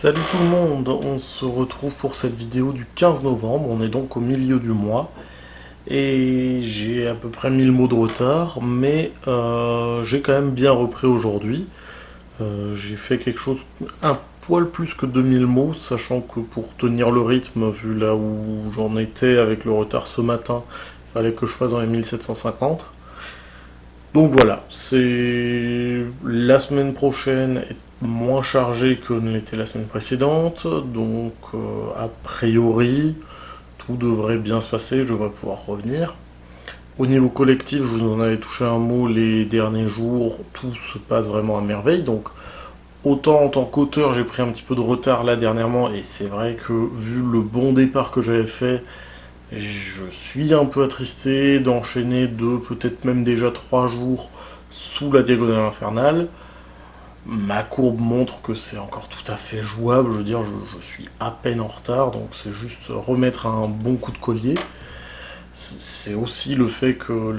Salut tout le monde, on se retrouve pour cette vidéo du 15 novembre, on est donc au milieu du mois, et j'ai à peu près 1000 mots de retard, mais j'ai quand même bien repris aujourd'hui. J'ai fait quelque chose, un poil plus que 2000 mots, sachant que pour tenir le rythme, vu là où j'en étais avec le retard ce matin, il fallait que je fasse dans les 1750. Donc voilà, c'est la semaine prochaine est moins chargée que ne l'était la semaine précédente, donc a priori tout devrait bien se passer, je devrais pouvoir revenir. Au niveau collectif, je vous en avais touché un mot les derniers jours, tout se passe vraiment à merveille, donc autant en tant qu'auteur j'ai pris un petit peu de retard là dernièrement, et c'est vrai que vu le bon départ que j'avais fait, je suis un peu attristé d'enchaîner deux, peut-être même déjà 3 jours sous la diagonale infernale. Ma courbe montre que c'est encore tout à fait jouable, je veux dire, je suis à peine en retard, donc c'est juste remettre un bon coup de collier. C'est aussi le fait que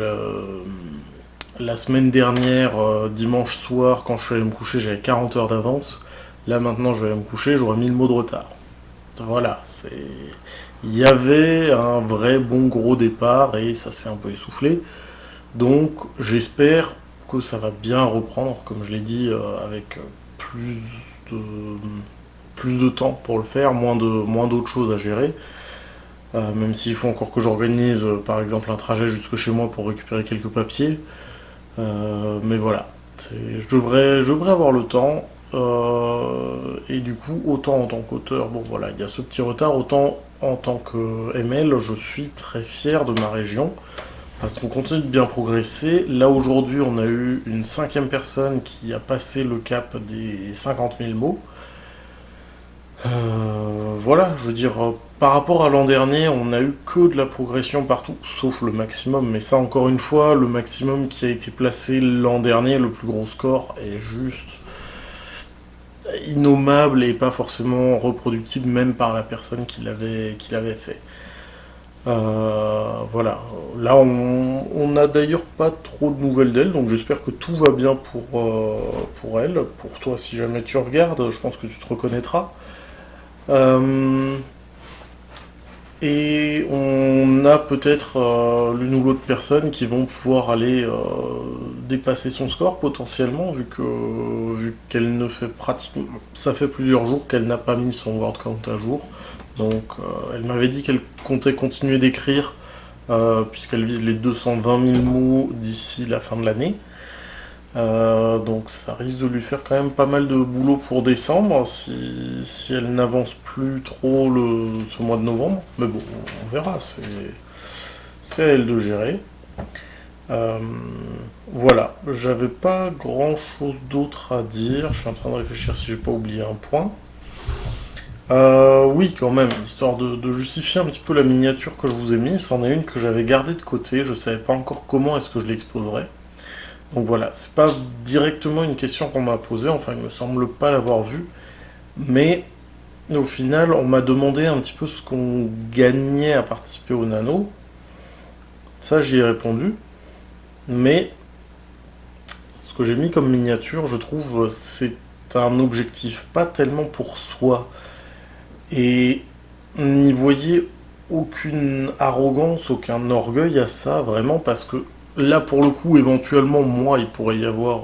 la semaine dernière, dimanche soir, quand je suis allé me coucher, j'avais 40 heures d'avance. Là maintenant, je vais aller me coucher, j'aurai 1000 mots de retard. Voilà, il y avait un vrai bon gros départ et ça s'est un peu essoufflé. Donc j'espère que ça va bien reprendre, comme je l'ai dit, avec de, plus de temps pour le faire, moins d'autres choses à gérer. Même s'il faut encore que j'organise, par exemple, un trajet jusque chez moi pour récupérer quelques papiers. Mais voilà, je devrais avoir le temps. Et du coup, autant en tant qu'auteur, bon voilà, il y a ce petit retard, autant en tant que ML, je suis très fier de ma région, parce qu'on continue de bien progresser. Là aujourd'hui, on a eu une cinquième personne qui a passé le cap des 50 000 mots. Voilà, je veux dire, par rapport à l'an dernier, on n'a eu que de la progression partout, sauf le maximum. Mais ça, encore une fois, le maximum qui a été placé l'an dernier, le plus gros score, est juste innommable et pas forcément reproductible même par la personne qui l'avait fait. Voilà. Là, on n'a d'ailleurs pas trop de nouvelles d'elle, donc j'espère que tout va bien pour elle. Pour toi, si jamais tu regardes, je pense que tu te reconnaîtras. Euh, et on a peut-être l'une ou l'autre personne qui vont pouvoir aller dépasser son score potentiellement, vu qu'elle ne fait pratiquement... Ça fait plusieurs jours qu'elle n'a pas mis son word count à jour. Donc elle m'avait dit qu'elle comptait continuer d'écrire, puisqu'elle vise les 220 000 mots d'ici la fin de l'année. Donc ça risque de lui faire quand même pas mal de boulot pour décembre si elle n'avance plus trop ce mois de novembre. Mais bon, on verra, c'est à elle de gérer. Euh, voilà, j'avais pas grand chose d'autre à dire. Je suis en train de réfléchir si j'ai pas oublié un point. Oui, quand même, histoire de justifier un petit peu la miniature que je vous ai mise, c'en est une que j'avais gardée de côté, je savais pas encore comment est-ce que je l'exposerais. Donc voilà, c'est pas directement une question qu'on m'a posée, enfin il me semble pas l'avoir vue, mais au final on m'a demandé un petit peu ce qu'on gagnait à participer au nano. Ça j'y ai répondu, mais ce que j'ai mis comme miniature, je trouve, c'est un objectif pas tellement pour soi. Et n'y voyez aucune arrogance, aucun orgueil à ça, vraiment, parce que là, pour le coup, éventuellement, moi, il pourrait y avoir,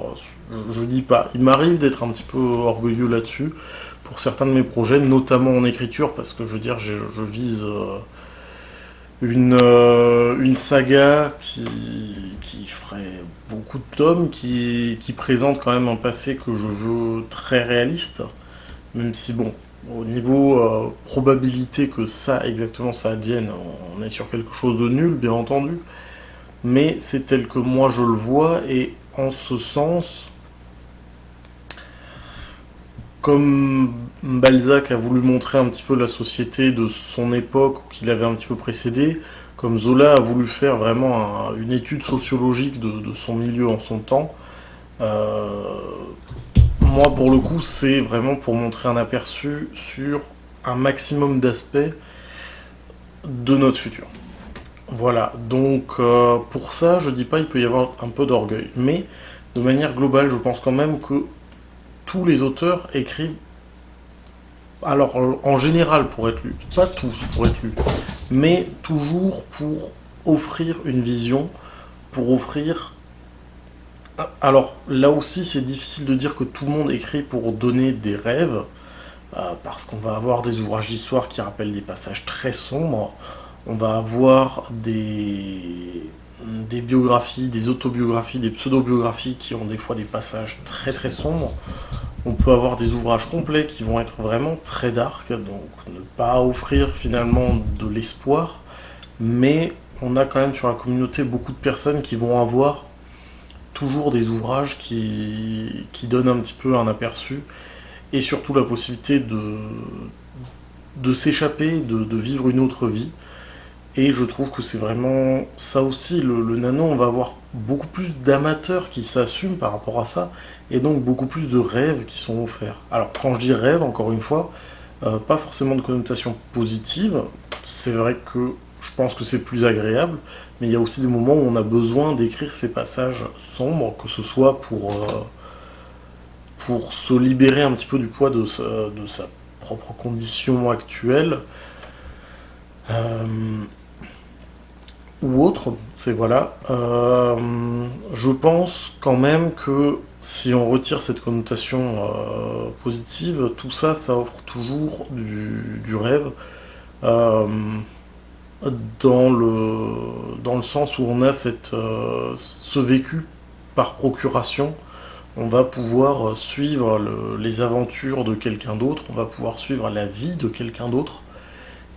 je dis pas, il m'arrive d'être un petit peu orgueilleux là-dessus, pour certains de mes projets, notamment en écriture, parce que je veux dire, je vise une saga qui ferait beaucoup de tomes, qui présente quand même un passé que je veux très réaliste, même si bon, au niveau probabilité que ça exactement ça advienne, on est sur quelque chose de nul, bien entendu, mais c'est tel que moi je le vois, et en ce sens, comme Balzac a voulu montrer un petit peu la société de son époque, qu'il avait un petit peu précédé, comme Zola a voulu faire vraiment une étude sociologique de son milieu en son temps, euh, moi pour le coup c'est vraiment pour montrer un aperçu sur un maximum d'aspects de notre futur. Voilà, donc pour ça, je dis pas il peut y avoir un peu d'orgueil, mais de manière globale, je pense quand même que tous les auteurs écrivent alors en général pour être lus, pas tous pour être lus, mais toujours pour offrir une vision, pour offrir... Alors là aussi c'est difficile de dire que tout le monde écrit pour donner des rêves, parce qu'on va avoir des ouvrages d'histoire qui rappellent des passages très sombres, on va avoir des biographies, des autobiographies, des pseudo-biographies qui ont des fois des passages très très sombres. On peut avoir des ouvrages complets qui vont être vraiment très dark, donc ne pas offrir finalement de l'espoir, mais on a quand même sur la communauté beaucoup de personnes qui vont avoir toujours des ouvrages qui donnent un petit peu un aperçu, et surtout la possibilité de s'échapper, de vivre une autre vie. Et je trouve que c'est vraiment ça aussi, le nano, on va avoir beaucoup plus d'amateurs qui s'assument par rapport à ça, et donc beaucoup plus de rêves qui sont offerts. Alors quand je dis rêve, encore une fois, pas forcément de connotation positive, c'est vrai que je pense que c'est plus agréable, mais il y a aussi des moments où on a besoin d'écrire ces passages sombres, que ce soit pour se libérer un petit peu du poids de sa propre condition actuelle. Euh, ou autre, c'est voilà. Je pense quand même que si on retire cette connotation positive, tout ça, ça offre toujours du rêve, euh, dans le sens où on a ce vécu par procuration. On va pouvoir suivre les aventures de quelqu'un d'autre, on va pouvoir suivre la vie de quelqu'un d'autre,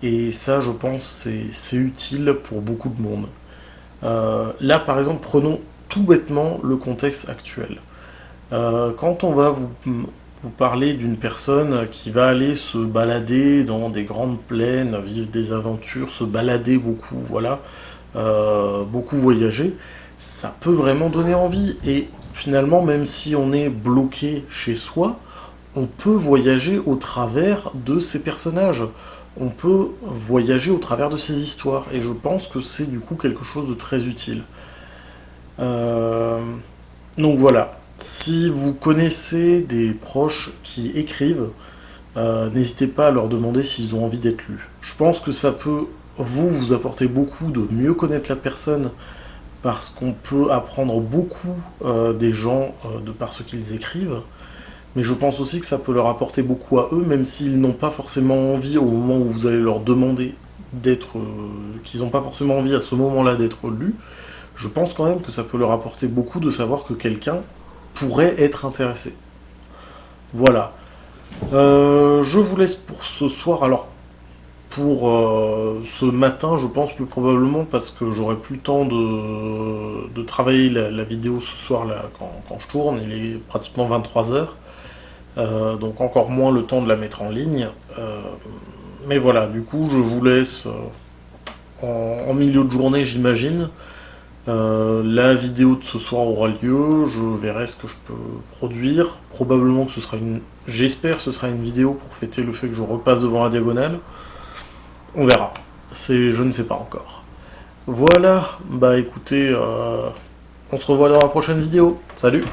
et ça, je pense, c'est utile pour beaucoup de monde. Là, par exemple, prenons tout bêtement le contexte actuel. Quand on va vous parler d'une personne qui va aller se balader dans des grandes plaines, vivre des aventures, se balader beaucoup, voilà, beaucoup voyager, ça peut vraiment donner envie. Et finalement, même si on est bloqué chez soi, on peut voyager au travers de ces personnages. On peut voyager au travers de ces histoires. Et je pense que c'est du coup quelque chose de très utile. Euh, donc voilà. Si vous connaissez des proches qui écrivent, n'hésitez pas à leur demander s'ils ont envie d'être lus. Je pense que ça peut vous apporter beaucoup de mieux connaître la personne, parce qu'on peut apprendre beaucoup des gens de par ce qu'ils écrivent. Mais je pense aussi que ça peut leur apporter beaucoup à eux, même s'ils n'ont pas forcément envie au moment où vous allez leur demander d'être... qu'ils n'ont pas forcément envie à ce moment-là d'être lus. Je pense quand même que ça peut leur apporter beaucoup de savoir que quelqu'un pourrait être intéressé. Voilà. Je vous laisse pour ce soir. Alors, pour ce matin, je pense plus probablement, parce que j'aurai plus le temps de travailler la vidéo ce soir là, quand je tourne. Il est pratiquement 23 h. Donc encore moins le temps de la mettre en ligne. Mais voilà, du coup, je vous laisse en milieu de journée, j'imagine. La vidéo de ce soir aura lieu, je verrai ce que je peux produire. Probablement que ce sera j'espère que ce sera une vidéo pour fêter le fait que je repasse devant la diagonale. On verra. Je ne sais pas encore. Voilà, bah écoutez, on se revoit dans la prochaine vidéo. Salut!